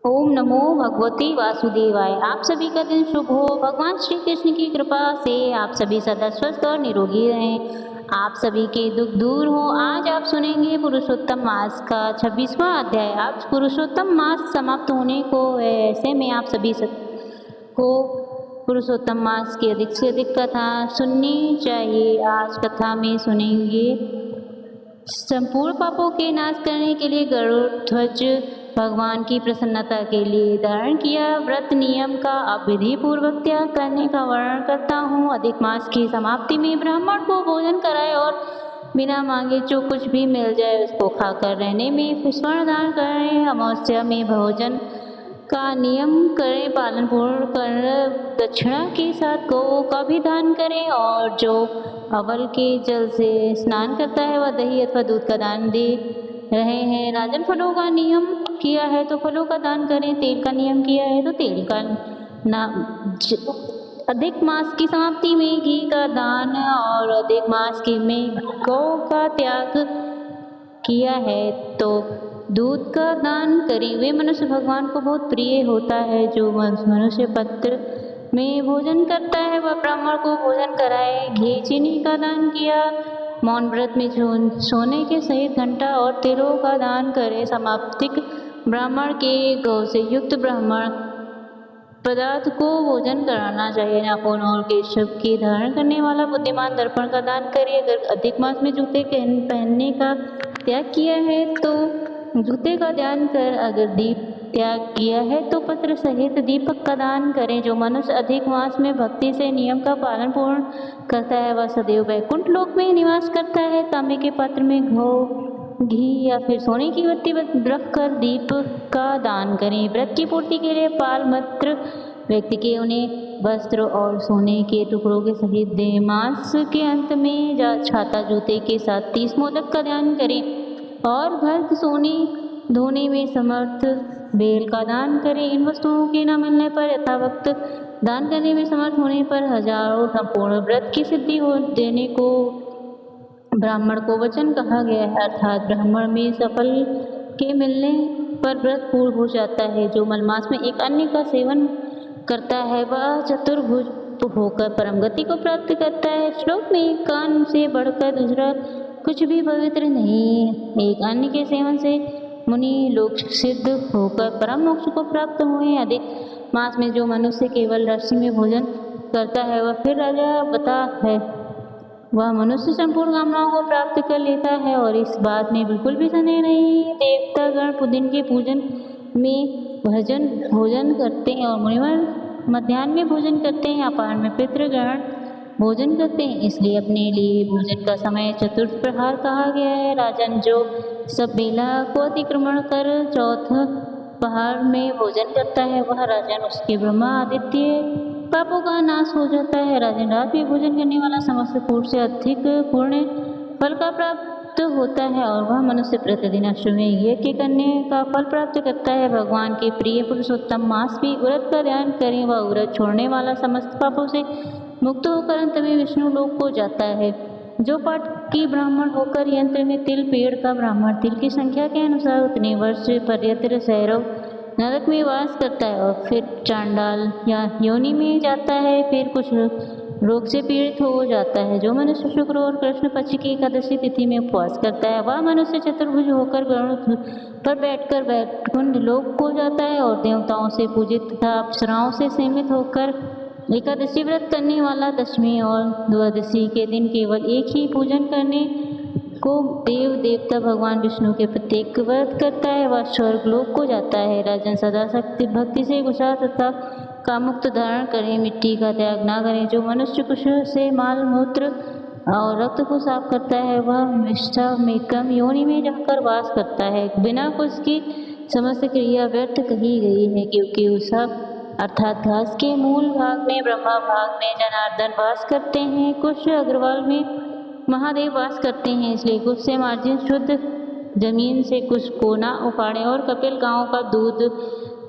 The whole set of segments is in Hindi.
ओम नमो भगवते वासुदेवाय। आप सभी का दिन शुभ हो। भगवान श्री कृष्ण की कृपा से आप सभी सदा स्वस्थ और निरोगी रहें। आप सभी के दुख दूर हो। आज आप सुनेंगे पुरुषोत्तम मास का 26वां अध्याय। आज पुरुषोत्तम मास समाप्त होने को है, ऐसे में आप सभी को पुरुषोत्तम मास की अधिक से अधिक कथा सुननी चाहिए। आज कथा में सुनेंगे संपूर्ण पापों के नाश करने के लिए गरुड़ ध्वज भगवान की प्रसन्नता के लिए धारण किया व्रत नियम का अब विधि पूर्वक त्याग करने का वर्णन करता हूँ। अधिक मास की समाप्ति में ब्राह्मण को भोजन कराए और बिना मांगे जो कुछ भी मिल जाए उसको खाकर रहने में स्वर्ण दान करें। अमावस्या में भोजन का नियम करें, पालन पूर्ण कर दक्षिणा के साथ गौ का भी दान करें और जो अवल के जल से स्नान करता है वह दही अथवा दूध का दान दे रहे हैं। राजन फलों का नियम किया है तो फलों का दान करें, तेल का नियम किया है तो तेल का ना। अधिक मास की समाप्ति में घी का दान और अधिक मास की में गौ का त्याग किया है तो दूध का दान करें। वे मनुष्य भगवान को बहुत प्रिय होता है। जो मनुष्य पत्र में भोजन करता है वह ब्राह्मण को भोजन कराए। घी चीनी का दान किया। मौन व्रत में सोने के सहित घंटा और तिलों का दान करे। समाप्तिक ब्राह्मण के गौ से युक्त ब्राह्मण पदार्थ को भोजन कराना चाहिए। नाखून और केशव की धारण करने वाला बुद्धिमान दर्पण का दान करे। अगर अधिक मास में जूते पहनने का त्याग किया है तो जूते का दान कर, अगर दीप त्याग किया है तो पत्र सहित दीपक का दान करें। जो मनुष्य अधिक मास में भक्ति से नियम का पालन पूर्ण करता है वह सदैव वैकुंठ लोक में निवास करता है। तांबे के पात्र में घी या फिर सोने की बत्ती रख कर दीप का दान करें। व्रत की पूर्ति के लिए पाल मात्र व्यक्ति के उन्हें वस्त्र और सोने के टुकड़ों के सहित दे। मास के अंत में छाता जूते के साथ 30 मोदक का दान करें और भर्ग सोने धोने में समर्थ बेल का दान करें। इन वस्तुओं के न मिलने पर यथावक्त दान करने में समर्थ होने पर हजारों संपूर्ण व्रत की सिद्धि हो देने को ब्राह्मण को वचन कहा गया है। अर्थात ब्राह्मण में सफल के मिलने पर व्रत पूर्ण हो जाता है। जो मलमास में एक अन्य का सेवन करता है वह चतुर्भुज होकर परम गति को प्राप्त करता है। श्लोक में एक कान से बढ़कर दूसरा कुछ भी पवित्र नहीं। एक अन्य के सेवन से मुनि लोग सिद्ध होकर परम मोक्ष को प्राप्त हुए। अधिक मास में जो मनुष्य केवल राशि में भोजन करता है वह फिर राजा बता है। वह मनुष्य संपूर्ण कामनाओं को प्राप्त कर लेता है और इस बात में बिल्कुल भी संदेह नहीं। देवता गण दिन के पूजन में भोजन करते हैं और मुनिवर मध्याह्न में भोजन करते हैं। अपराह्न में पितृगण भोजन करते हैं, इसलिए अपने लिए भोजन का समय चतुर्थ प्रहार कहा गया है। राजन जो सब बेला को अतिक्रमण कर चौथा पहाड़ में भोजन करता है वह राजन उसके ब्रह्मा आदित्य पापों का नाश हो जाता है। राजन रात में भोजन करने वाला समस्त पूर्ण से अधिक पूर्ण फल का प्राप्त होता है और वह मनुष्य प्रतिदिन अश्वमेध यज्ञ करने का फल प्राप्त करता है। भगवान के प्रिय पुरुषोत्तम मास भी व्रत का ध्यान करें। वह व्रत छोड़ने वाला समस्त पापों से मुक्त होकर अंत में विष्णु लोक को जाता है। जो पाठ की ब्राह्मण होकर यंत्र में तिल पेड़ का ब्राह्मण तिल की संख्या के अनुसार उतने वर्ष पर्यंत सैरव नरक में वास करता है और फिर चांडाल या योनि में जाता है, फिर कुछ रोग से पीड़ित हो जाता है। जो मनुष्य शुक्र और कृष्ण पक्ष की एकादशी तिथि में उपवास करता है वह मनुष्य चतुर्भुज होकर गरुड़ पर बैठकर वैकुंठ लोक को जाता है और देवताओं से पूजित तथा अप्सराओं से सीमित होकर एकादशी व्रत करने वाला दशमी और द्वादशी के दिन केवल एक ही पूजन करने को देवता भगवान विष्णु के प्रत्येक व्रत करता है वह स्वर्ग लोक को जाता है। राजन सदा शक्ति भक्ति से कुशा तथा कामुक्त धारण करें, मिट्टी का त्याग ना करें। जो मनुष्य कुश से माल मूत्र और रक्त को साफ करता है वह निष्ठा में क्रम योनि में जाकर वास करता है। बिना कुश की समस्त क्रिया व्यर्थ कही गई है, क्योंकि उषा अर्थात घास के मूल भाग में ब्रह्मा भाग में जनार्दन वास करते हैं। कुश अग्रवाल में महादेव वास करते हैं, इसलिए कुश से मार्जिन शुद्ध जमीन से कुश को ना उखाड़े और कपिल गांव का दूध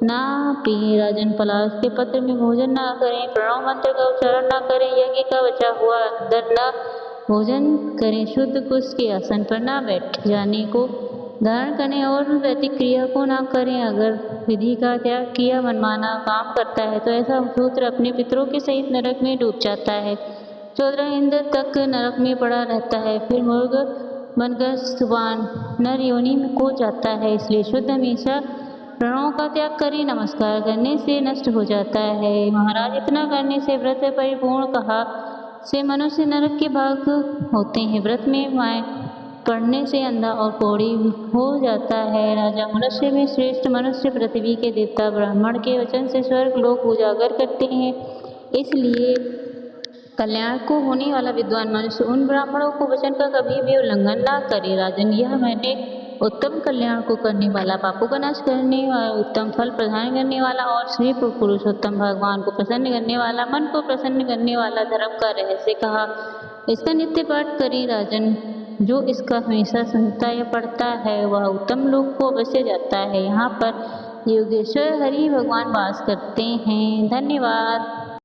ना पिए। राजन पलाश के पत्र में भोजन ना करें, प्रणव मंत्र का उच्चारण ना करें, यज्ञ का बचा हुआ अंदर ना भोजन करें, शुद्ध कुश के आसन पर ना बैठ जाने को धारण करने और वैदिक क्रिया को ना करें। अगर विधि का त्याग किया मनमाना काम करता है तो ऐसा शूद्र अपने पितरों के सहित नरक में डूब जाता है। 14 इंद्र तक नरक में पड़ा रहता है, फिर मुर्ग बनकर सुबान नर योनि में को जाता है। इसलिए शुद्ध हमेशा प्रणों का त्याग करें। नमस्कार करने से नष्ट हो जाता है। महाराज, इतना करने से व्रत परिपूर्ण कहा से मनुष्य नरक के भाग होते हैं। व्रत में माए पढ़ने से अंधा और कोढ़ी हो जाता है। राजा, मनुष्य में श्रेष्ठ मनुष्य पृथ्वी के देवता ब्राह्मण के वचन से स्वर्ग लोक उजागर करते हैं। इसलिए कल्याण को होने वाला विद्वान मनुष्य उन ब्राह्मणों को वचन का कभी भी उल्लंघन ना करे। राजन, यह मैंने उत्तम कल्याण को करने वाला, पापों का नाश करने वाला, उत्तम फल प्रदान करने वाला और श्री पुरुषोत्तम भगवान को प्रसन्न करने वाला, मन को प्रसन्न करने वाला धर्म का रहस्य कहा। इसका नित्य पाठ करें। राजन, जो इसका हमेशा सुनता या पढ़ता है वह उत्तम लोक को अवश्य जाता है। यहाँ पर योगेश्वर हरि भगवान वास करते हैं। धन्यवाद।